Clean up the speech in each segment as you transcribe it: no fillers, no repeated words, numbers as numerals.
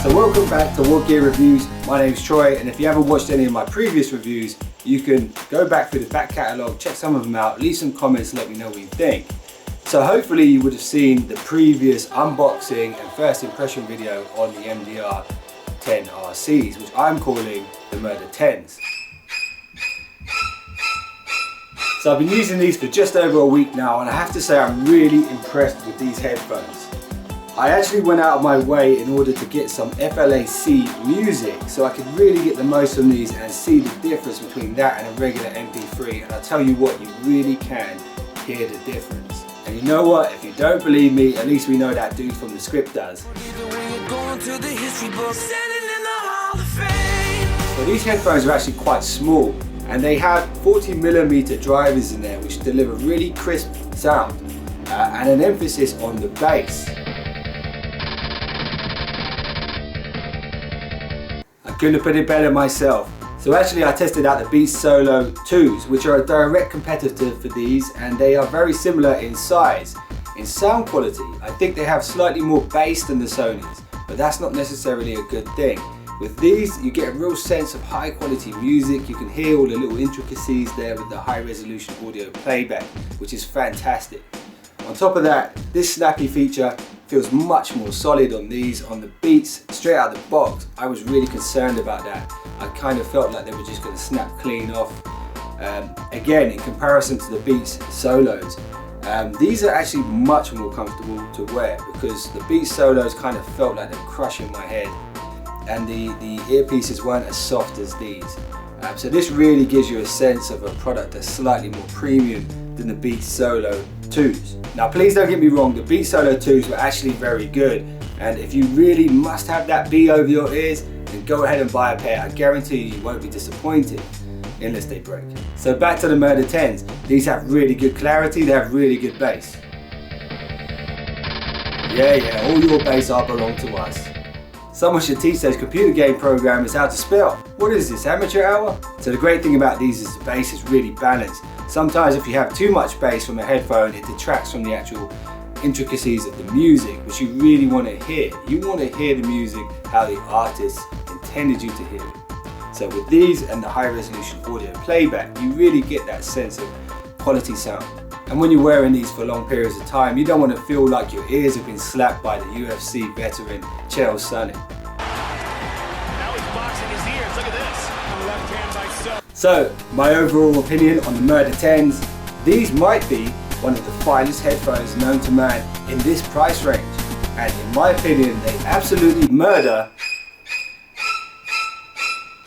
So welcome back to WhatGear Reviews. My name is Troy, and if you haven't watched any of my previous reviews, you can go back through the back catalogue, check some of them out, leave some comments, let me know what you think. So hopefully you would have seen the previous unboxing and first impression video on the MDR 10RCs, which I'm calling the Murder 10s. So I've been using these for just over a week now, and I have to say I'm really impressed with these headphones. I actually went out of my way in order to get some FLAC music so I could really get the most from these and see the difference between that and a regular MP3, and I'll tell you what, you really can hear the difference. And you know what, if you don't believe me, at least we know that dude from the script does. So these headphones are actually quite small, and they have 40mm drivers in there which deliver really crisp sound and an emphasis on the bass. Couldn't have put it better myself. So actually I tested out the Beats Solo 2s, which are a direct competitor for these, and they are very similar in size. In sound quality, I think they have slightly more bass than the Sonys, but that's not necessarily a good thing. With these, you get a real sense of high quality music. You can hear all the little intricacies there with the high resolution audio playback, which is fantastic. On top of that, this snappy feature feels much more solid on these. On the Beats, straight out of the box, I was really concerned about that. I kind of felt like they were just going to snap clean off. Again, in comparison to the Beats Solos, these are actually much more comfortable to wear, because the Beats Solos kind of felt like they're crushing my head, and the earpieces weren't as soft as these. So this really gives you a sense of a product that's slightly more premium than the Beats Solo 2s. Now please don't get me wrong, the Beats Solo 2s were actually very good, and if you really must have that beat over your ears, then go ahead and buy a pair. I guarantee you won't be disappointed unless they break. So back to the Murder 10s. These have really good clarity, they have really good bass. Yeah, all your bass are belong to us. Someone should teach those computer game programmers how to spell. What is this, amateur hour? So the great thing about these is the bass is really balanced. Sometimes if you have too much bass from a headphone, it detracts from the actual intricacies of the music, which you really want to hear. You want to hear the music how the artist intended you to hear it. So with these and the high resolution audio playback, you really get that sense of quality sound. And when you're wearing these for long periods of time, you don't want to feel like your ears have been slapped by the UFC veteran Chael Sonnen. Now he's boxing his ears, look at this. Left hand by So, my overall opinion on the Murder 10s, these might be one of the finest headphones known to man in this price range. And in my opinion, they absolutely murder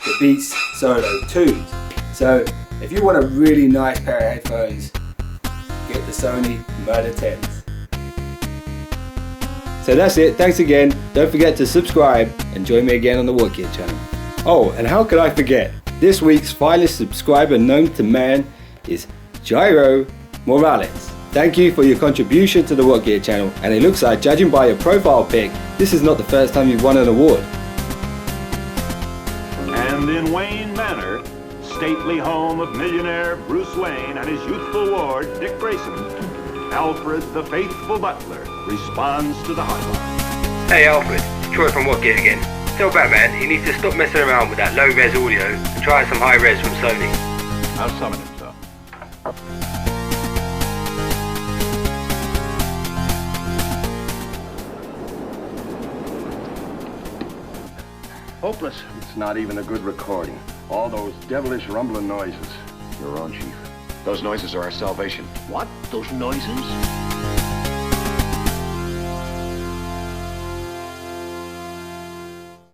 the Beats Solo 2s. So, if you want a really nice pair of headphones, get the Sony Murder 10s. So that's it, thanks again. Don't forget to subscribe and join me again on the WhatGear channel. Oh, and how could I forget? This week's finest subscriber known to man is Jairo Morales. Thank you for your contribution to the WhatGear channel, and it looks like, judging by your profile pic, this is not the first time you've won an award. And in Wayne Manor, stately home of millionaire Bruce Wayne and his youthful ward, Dick Grayson, Alfred, the faithful butler, responds to the hotline. Hey Alfred, Troy from WhatGear again. Tell Batman he needs to stop messing around with that low-res audio and try some high-res from Sony. I'll summon him, sir. Hopeless. It's not even a good recording. All those devilish rumbling noises. You're on, Chief. Those noises are our salvation. What? Those noises?